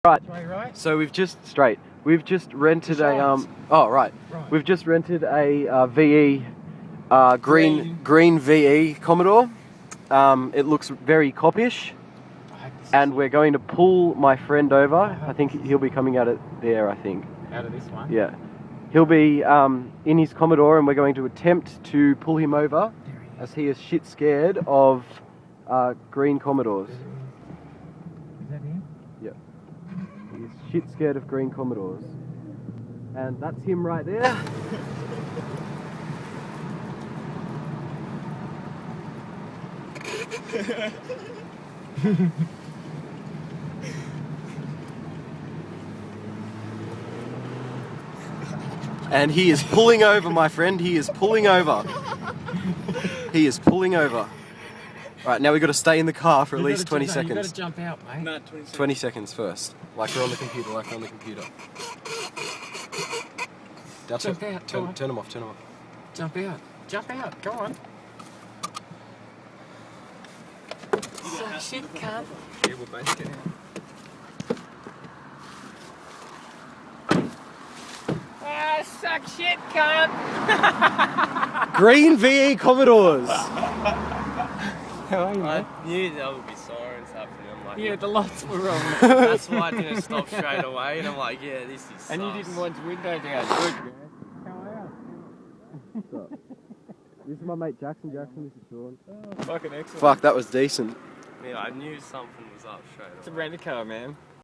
Right. So we've just rented a We've just rented a VE green VE Commodore. It looks very coppish, and we're going to pull my friend over. I think he'll be coming out of there. I think out of this one. Yeah, he'll be in his Commodore, and we're going to attempt to pull him over, as he is shit scared of green Commodores. Is that him? Yeah. He's shit scared of green Commodores. And that's him right there. And he is pulling over, my friend. He is pulling over. He is pulling over. Right, now we've got to stay in the car for at least 20 seconds. You've got to jump out, mate. No, 20 seconds. 20 seconds first. Like we're on the computer, Jump out, Turn them off. Jump out, go on. Suck shit, cunt. Yeah, we'll both get out. Ah, suck shit, cunt. Green VE Commodores! How are you, I mate? knew there would be sirens happening. I'm like, Yeah, the lights were wrong. that's why I didn't stop straight away. And I'm like, yeah, this is. And you didn't want the window down. Good, man. How are you? This is my mate Jackson. This is Sean. Oh, fucking excellent. Fuck, that was decent. Yeah, I knew something was up straight away. It's a rent-a-car, man.